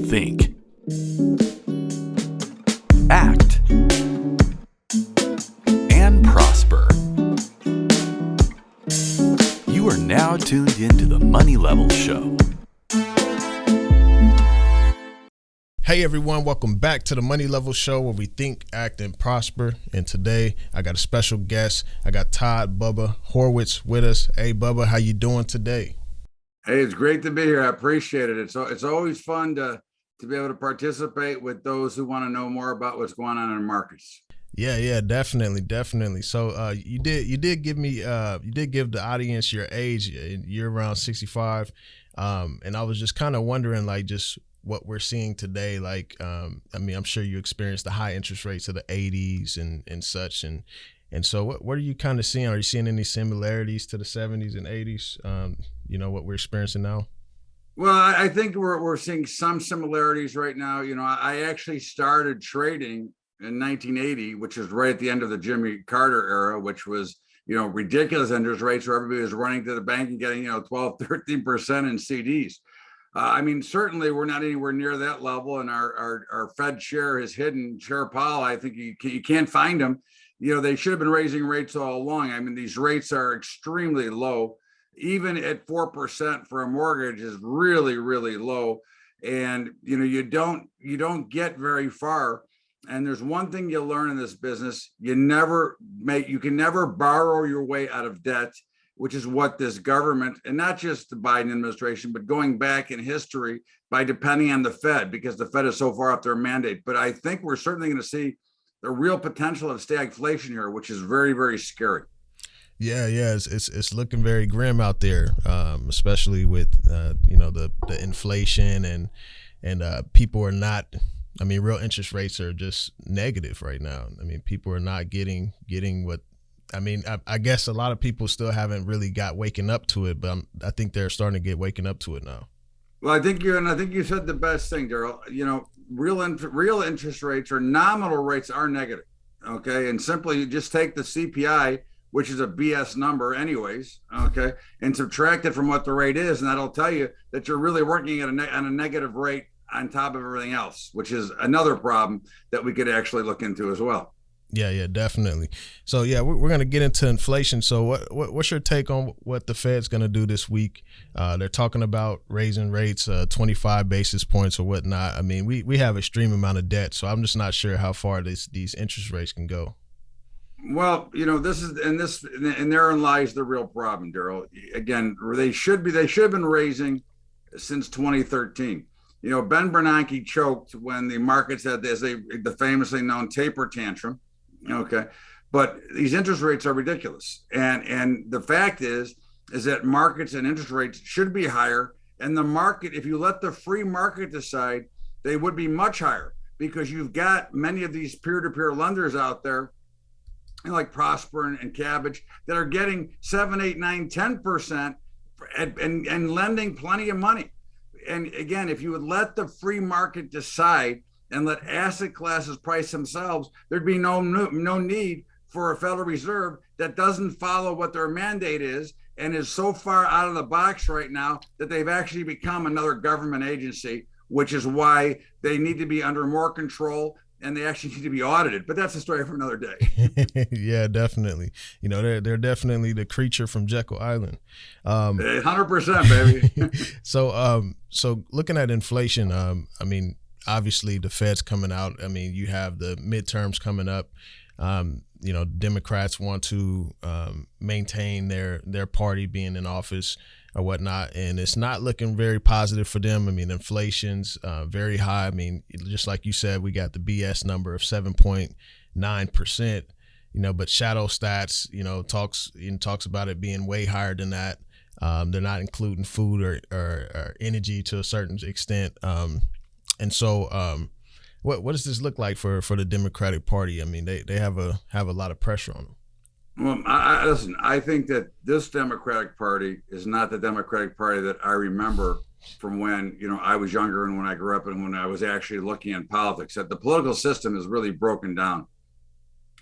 think, act, and prosper. You are now tuned into the Money Level Show. Hey everyone, welcome back to the Money Level Show where we think, act, and prosper. And today I got a special guest. I got Todd, Bubba, Horwitz with us. Hey Bubba, how you doing today? Hey, it's great to be here. I appreciate it. It's always fun to be able to participate with those who want to know more about what's going on in the markets. Yeah, definitely. So you did give the audience your age. You're around 65, and I was just kind of wondering, like, just what we're seeing today. Like, I'm sure you experienced the high interest rates of the 80s and such, and so what are you kind of seeing? Are you seeing any similarities to the 70s and 80s? What we're experiencing now? Well, I think we're seeing some similarities right now. I actually started trading in 1980, which is right at the end of the Jimmy Carter era, which was, ridiculous interest rates where everybody was running to the bank and getting, 12, 13% in CDs. Certainly we're not anywhere near that level, and our Fed chair is hidden. Chair Powell, I think you can't find him. They should have been raising rates all along. These rates are extremely low. Even at 4% for a mortgage is really, really low. And, you don't get very far. And there's one thing you learn in this business: you can never borrow your way out of debt, which is what this government, and not just the Biden administration, but going back in history, by depending on the Fed, because the Fed is so far off their mandate. But I think we're certainly going to see the real potential of stagflation here, which is very, very scary. Yeah, it's looking very grim out there, especially with the inflation and people are not. Real interest rates are just negative right now. People are not getting what. I guess a lot of people still haven't really waken up to it, but I think they're starting to get waking up to it now. Well, I think you said the best thing, Daryl. Real interest rates or nominal rates are negative. Okay, and simply you just take the CPI, which is a BS number anyways, okay, and subtract it from what the rate is, and that'll tell you that you're really working at on a negative rate on top of everything else, which is another problem that we could actually look into as well. Yeah, definitely. So we're going to get into inflation. So what's your take on what the Fed's going to do this week? They're talking about raising rates 25 basis points or whatnot. We have extreme amount of debt, so I'm just not sure how far these interest rates can go. Well, and therein lies the real problem, Daryl. Again, they should have been raising since 2013. Ben Bernanke choked when the markets had the famously known taper tantrum. Okay, but these interest rates are ridiculous, and the fact is that markets and interest rates should be higher. And the market, if you let the free market decide, they would be much higher, because you've got many of these peer-to-peer lenders out there, like Prosper and Cabbage, that are getting 7, 8, 9, 10% and lending plenty of money. And again, if you would let the free market decide and let asset classes price themselves, there'd be no need for a Federal Reserve that doesn't follow what their mandate is and is so far out of the box right now that they've actually become another government agency, which is why they need to be under more control. And they actually need to be audited, but that's a story for another day. Yeah, definitely. They're definitely the creature from Jekyll Island. 100%, baby. So looking at inflation, obviously the Fed's coming out. You have the midterms coming up. Democrats want to maintain their party being in office or whatnot, and it's not looking very positive for them. Inflation's very high. Just like you said, we got the BS number of 7.9%. But Shadow Stats, talks about it being way higher than that. They're not including food or energy to a certain extent. What does this look like for the Democratic Party? They have a lot of pressure on them. Well, I think that this Democratic Party is not the Democratic Party that I remember from when, I was younger and when I grew up and when I was actually looking at politics. That the political system is really broken down.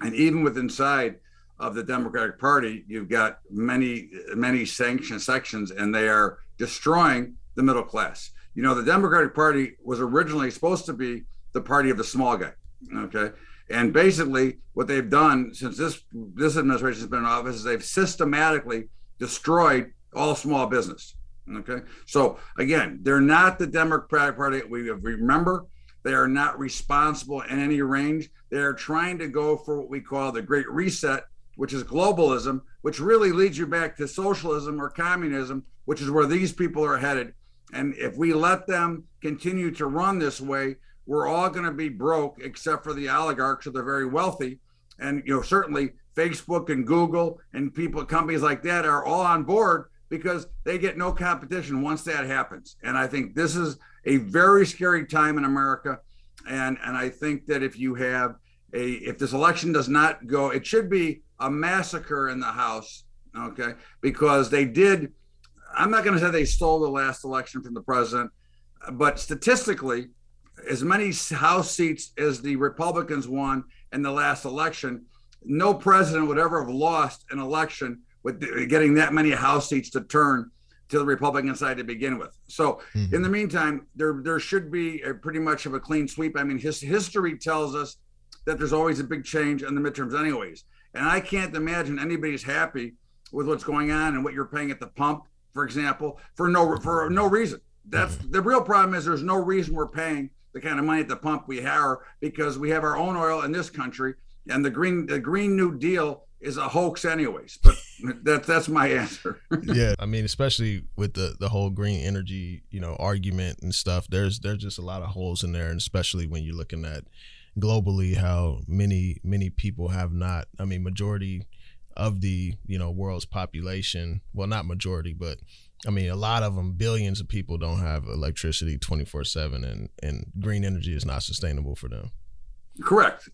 And even with inside of the Democratic Party, you've got many sections, and they are destroying the middle class. The Democratic Party was originally supposed to be the party of the small guy. Okay. And basically what they've done since this administration has been in office is they've systematically destroyed all small business. Okay. So again, they're not the Democratic Party. We remember they are not responsible in any range. They're trying to go for what we call the Great Reset, which is globalism, which really leads you back to socialism or communism, which is where these people are headed. And if we let them continue to run this way, we're all going to be broke, except for the oligarchs or the very wealthy. And certainly Facebook and Google and companies like that are all on board because they get no competition once that happens. And I think this is a very scary time in America. And I think that if this election does not go, it should be a massacre in the House, okay? Because I'm not going to say they stole the last election from the president, but statistically, as many House seats as the Republicans won in the last election, no president would ever have lost an election with getting that many House seats to turn to the Republican side to begin with. So in the meantime, there should be pretty much of a clean sweep. I mean, history tells us that there's always a big change in the midterms anyways. And I can't imagine anybody's happy with what's going on and what you're paying at the pump, for example, for no reason. That's the real problem. Is there's no reason we're paying the kind of money at the pump we are, because we have our own oil in this country, and the Green New Deal is a hoax anyways. But that's my answer. Yeah, I mean, especially with the whole green energy, argument and stuff, there's just a lot of holes in there, and especially when you're looking at globally how many people have not, majority of the world's population, well, not majority, but a lot of them, billions of people don't have electricity 24/7, and green energy is not sustainable for them. Correct.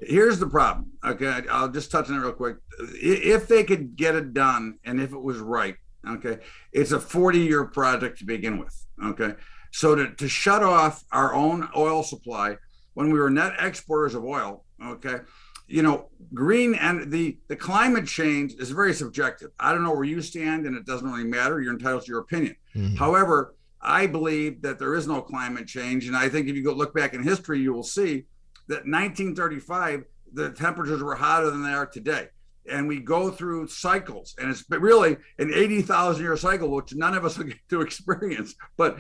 Here's the problem. Okay, I'll just touch on it real quick. If they could get it done, and if it was right, okay, it's a 40-year project to begin with. Okay, so to shut off our own oil supply when we were net exporters of oil, okay, green and the climate change is very subjective. I don't know where you stand, and it doesn't really matter. You're entitled to your opinion. However, I believe that there is no climate change. And I think if you go look back in history, you will see that 1935, the temperatures were hotter than they are today. And we go through cycles, and it's really an 80,000-year cycle, which none of us will get to experience. But,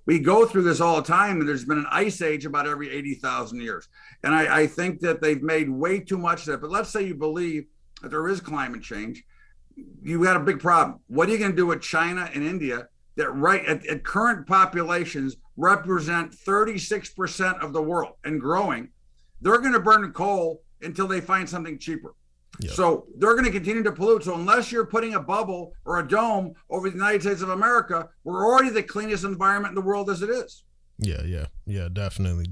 we go through this all the time, and there's been an ice age about every 80,000 years. And I think that they've made way too much of that. But let's say you believe that there is climate change. You got a big problem. What are you going to do with China and India that at current populations represent 36% of the world and growing? They're going to burn coal until they find something cheaper. Yep. So they're going to continue to pollute. So unless you're putting a bubble or a dome over the United States of America, we're already the cleanest environment in the world as it is. Yeah, definitely.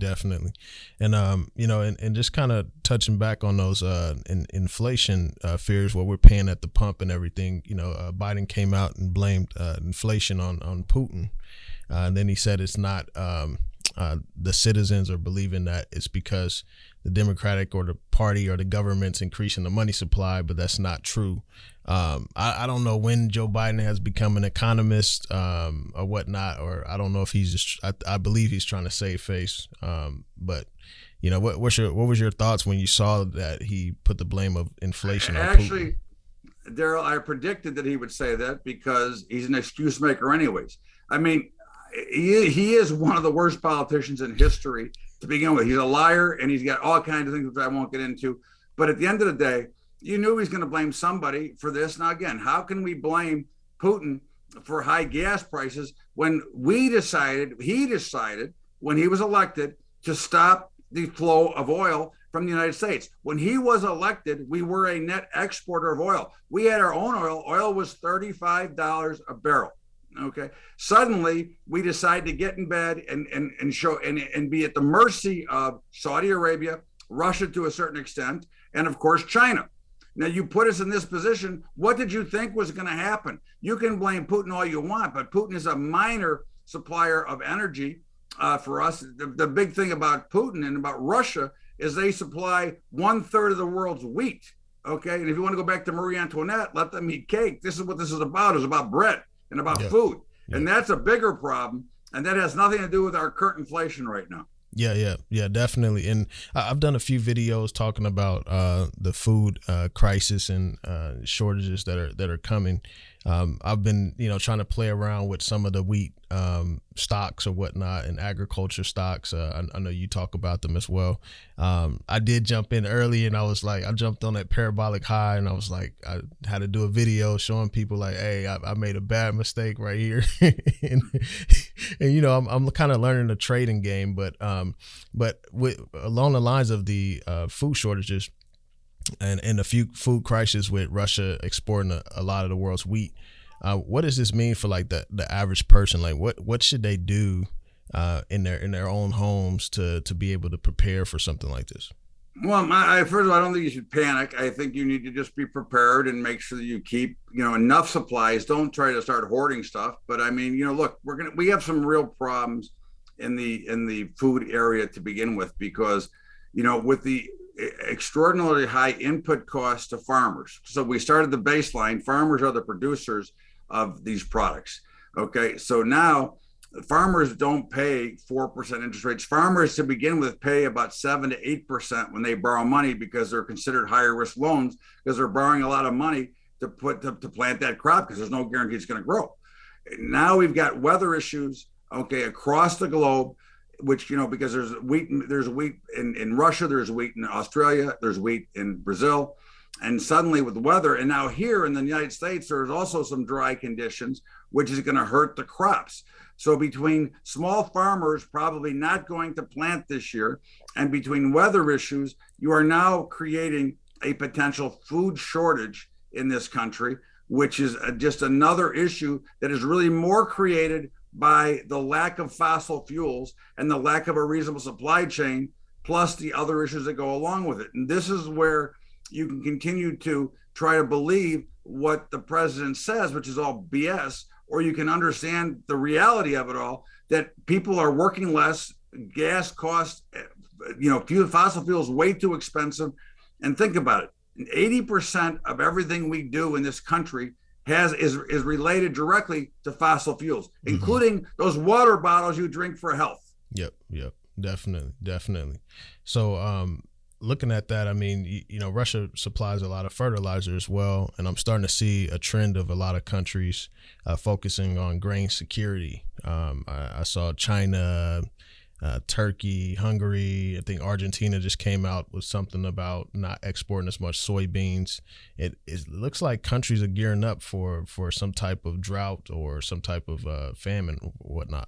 And, and just kind of touching back on those inflation fears, what we're paying at the pump and everything, Biden came out and blamed inflation on Putin. And then he said it's not the citizens are believing that it's because the Democratic or the party or the government's increasing the money supply, but that's not true. I don't know when Joe Biden has become an economist or whatnot, or I don't know if he's just, I believe he's trying to save face. But what was your thoughts when you saw that he put the blame of inflation on Actually, Putin? Daryl, I predicted that he would say that because he's an excuse maker anyways. I mean, he is one of the worst politicians in history to begin with. He's a liar, and he's got all kinds of things which I won't get into. But at the end of the day, you knew he was going to blame somebody for this. Now, again, how can we blame Putin for high gas prices when he decided when he was elected to stop the flow of oil from the United States? When he was elected, we were a net exporter of oil. We had our own oil. Oil was $35 a barrel. Okay. Suddenly, we decide to get in bed and be at the mercy of Saudi Arabia, Russia to a certain extent, and of course China. Now, you put us in this position. What did you think was going to happen? You can blame Putin all you want, but Putin is a minor supplier of energy for us. The big thing about Putin and about Russia is they supply 1/3 of the world's wheat. Okay. And if you want to go back to Marie Antoinette, let them eat cake. This is what this is about. It's about bread and about food. And that's a bigger problem. And that has nothing to do with our current inflation right now. Yeah, definitely. And I've done a few videos talking about the food crisis and shortages that are coming. I've been, trying to play around with some of the wheat stocks or whatnot and agriculture stocks. I know you talk about them as well. I did jump in early, and I jumped on that parabolic high, and I had to do a video showing people like, hey, I made a bad mistake right here. and I'm kind of learning the trading game, but along the lines of the food shortages, and a few food crisis with Russia exporting a lot of the world's wheat. What does this mean for like the average person? Like what should they do in their own homes to be able to prepare for something like this? Well, first of all, I don't think you should panic. I think you need to just be prepared and make sure that you keep, enough supplies. Don't try to start hoarding stuff. But I mean, look, we have some real problems in the food area to begin with, because, with the extraordinarily high input costs to farmers. So we started the baseline. Farmers are the producers of these products. Okay. So now farmers don't pay 4% interest rates. Farmers to begin with pay about 7 to 8% when they borrow money, because they're considered higher risk loans, because they're borrowing a lot of money to plant that crop, because there's no guarantee it's going to grow. Now we've got weather issues, okay, across the globe, which, because there's wheat in Russia, there's wheat in Australia, there's wheat in Brazil. And suddenly with the weather, and now here in the United States, there's also some dry conditions, which is going to hurt the crops. So between small farmers probably not going to plant this year, and between weather issues, you are now creating a potential food shortage in this country, which is just another issue that is really more created by the lack of fossil fuels and the lack of a reasonable supply chain, plus the other issues that go along with it. And this is where you can continue to try to believe what the president says, which is all BS, or you can understand the reality of it all, that people are working less, gas costs, fossil fuels way too expensive. And think about it, 80% of everything we do in this country is related directly to fossil fuels, including those water bottles you drink for health. Yep, definitely. So looking at that, I mean, Russia supplies a lot of fertilizer as well, and I'm starting to see a trend of a lot of countries focusing on grain security. I saw China, Turkey, Hungary, I think Argentina just came out with something about not exporting as much soybeans. It looks like countries are gearing up for some type of drought or some type of famine or whatnot.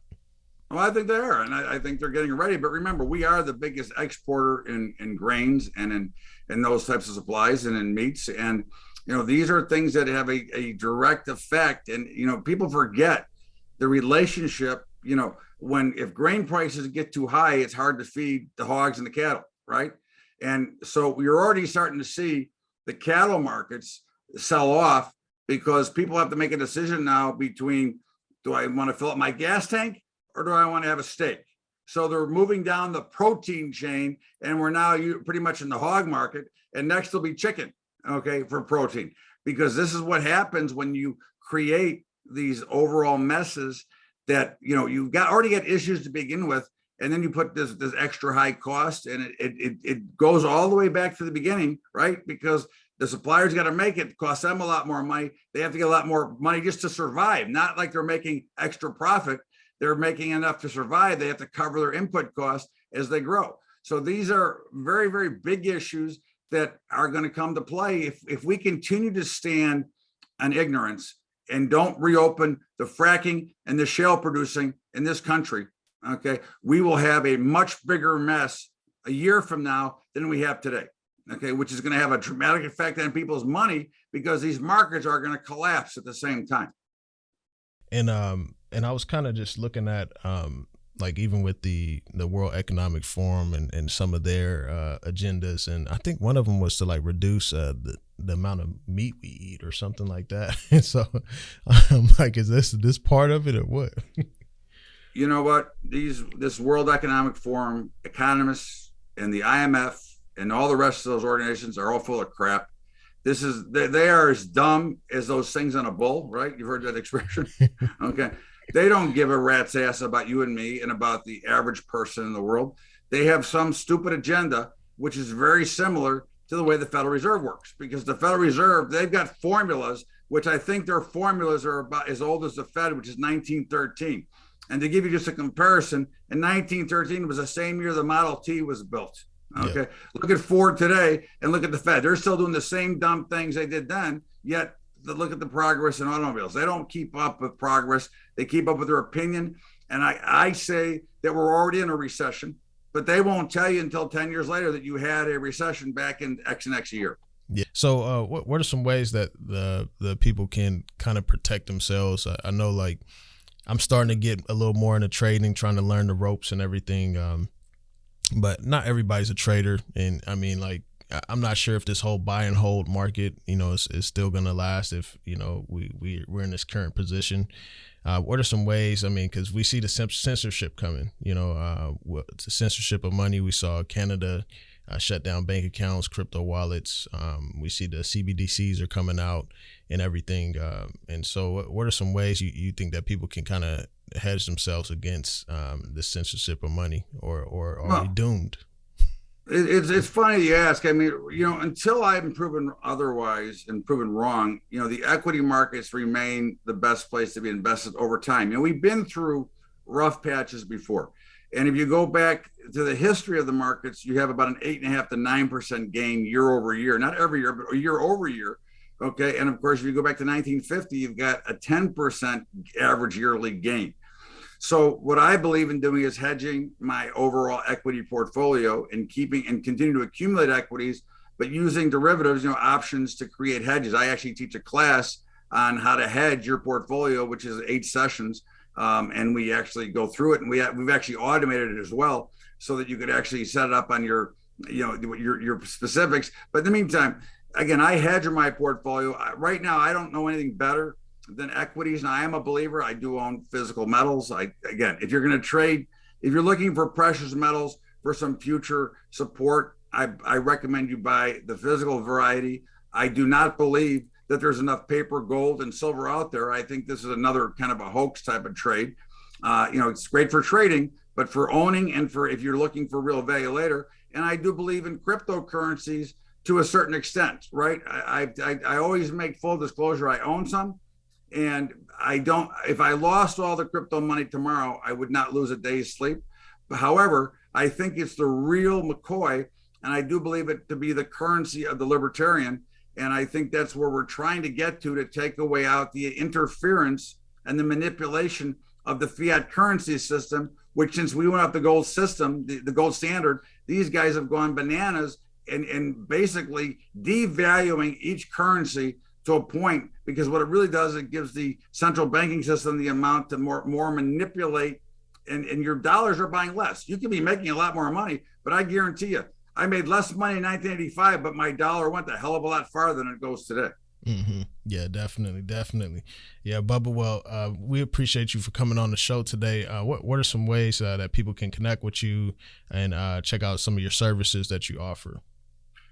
Well, I think they are, and I think they're getting ready. But remember, we are the biggest exporter in grains and in those types of supplies and in meats. And, these are things that have a direct effect. And, people forget the relationship, if grain prices get too high, it's hard to feed the hogs and the cattle, right? And so you're already starting to see the cattle markets sell off, because people have to make a decision now between, do I want to fill up my gas tank or do I want to have a steak? So they're moving down the protein chain, and we're now pretty much in the hog market, and next will be chicken, okay, for protein, because this is what happens when you create these overall messes that, you've already got issues to begin with, and then you put this extra high cost, and it goes all the way back to the beginning, right? Because the suppliers got to make it cost them a lot more money. They have to get a lot more money just to survive, not like they're making extra profit. They're making enough to survive. They have to cover their input costs as they grow. So these are very, very big issues that are going to come to play if we continue to stand on ignorance and don't reopen the fracking and the shale producing in this country. Okay, we will have a much bigger mess a year from now than we have today. Okay, which is going to have a dramatic effect on people's money, because these markets are going to collapse at the same time. And I was kind of just looking at like even with the World Economic Forum and some of their agendas, and I think one of them was to like reduce the amount of meat we eat or something like that. And so I'm like, is this part of it or what? You know what? This World Economic Forum economists and the IMF and all the rest of those organizations are all full of crap. They are as dumb as those things on a bull, right? You've heard that expression. Okay. They don't give a rat's ass about you and me and about the average person in the world. They have some stupid agenda, which is very similar to the way the Federal Reserve works, because the Federal Reserve, they've got formulas, which I think their formulas are about as old as the Fed, which is 1913. And to give you just a comparison, in 1913 was the same year the Model T was built. Okay. Yeah. Look at Ford today and look at the Fed. They're still doing the same dumb things they did then, yet look at the progress in automobiles. They don't keep up with progress. They keep up with their opinion. And I say that we're already in a recession, but they won't tell you until 10 years later that you had a recession back in X and X year. Yeah. So what are some ways that the people can kind of protect themselves? I know, like, I'm starting to get a little more into trading, trying to learn the ropes and everything. But not everybody's a trader. And I mean, like, I'm not sure if this whole buy and hold market, is still going to last if, we're in this current position. What are some ways? I mean, because we see the censorship coming, the censorship of money. We saw Canada shut down bank accounts, crypto wallets. We see the CBDCs are coming out and everything. And so what are some ways you think that people can kind of hedge themselves against the censorship of money, or are we doomed? It's funny you ask. I mean, until I'm proven otherwise and proven wrong, the equity markets remain the best place to be invested over time. We've been through rough patches before. And if you go back to the history of the markets, you have about an 8.5 to 9% gain year over year, not every year, but year over year. Okay. And of course, if you go back to 1950, you've got a 10% average yearly gain. So what I believe in doing is hedging my overall equity portfolio and continue to accumulate equities, but using derivatives, options to create hedges. I actually teach a class on how to hedge your portfolio, which is 8 sessions. And we actually go through it, and we've actually automated it as well, so that you could actually set it up on your specifics. But in the meantime, again, I hedge my portfolio. Right now, I don't know anything better than equities. And I am a believer. I do own physical metals. Again, if you're going to trade, if you're looking for precious metals for some future support, I recommend you buy the physical variety. I do not believe that there's enough paper, gold, and silver out there. I think this is another kind of a hoax type of trade. It's great for trading, but for owning and for if you're looking for real value later. And I do believe in cryptocurrencies to a certain extent, right? I always make full disclosure. I own some, and I don't. If I lost all the crypto money tomorrow, I would not lose a day's sleep. However, I think it's the real McCoy, and I do believe it to be the currency of the libertarian. And I think that's where we're trying to get to take away out the interference and the manipulation of the fiat currency system, which since we went up the gold system, the gold standard, these guys have gone bananas and basically devaluing each currency to a point, because what it really does, it gives the central banking system the amount to more manipulate, and your dollars are buying less. You can be making a lot more money, but I guarantee you, I made less money in 1985, but my dollar went a hell of a lot farther than it goes today. Mm-hmm. Yeah, definitely. Yeah, Bubba, well, we appreciate you for coming on the show today. What are some ways that people can connect with you and check out some of your services that you offer?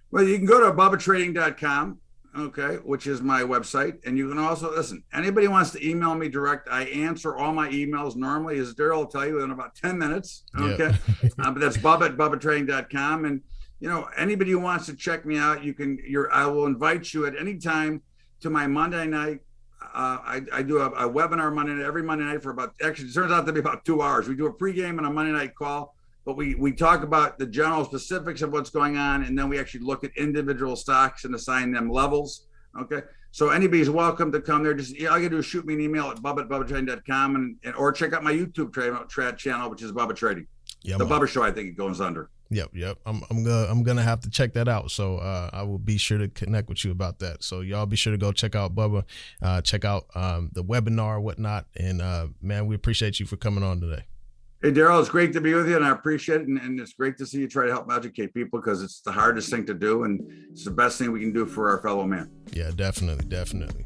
Well, you can go to bubbatrading.com, okay, which is my website. And you can also, listen, anybody wants to email me direct, I answer all my emails normally, as Daryl will tell you, in about 10 minutes, okay? Yep. But that's bubbatrading.com. And anybody who wants to check me out, I will invite you at any time to my Monday night. I do a webinar every Monday night for actually, it turns out to be about 2 hours. We do a pregame and a Monday night call, but we talk about the general specifics of what's going on. And then we actually look at individual stocks and assign them levels. Okay. So anybody's welcome to come there. Just, all you gotta do is shoot me an email at bubba@bubbatrading.com or check out my YouTube channel, which is Bubba Trading. Yeah, the Bubba Show, I think it goes under. Yep. I'm gonna have to check that out. So I will be sure to connect with you about that. So y'all be sure to go check out Bubba, check out the webinar, whatnot. And man, we appreciate you for coming on today. Hey, Daryl, it's great to be with you, and I appreciate it. And it's great to see you try to help educate people, because it's the hardest thing to do, and it's the best thing we can do for our fellow man. Yeah, definitely.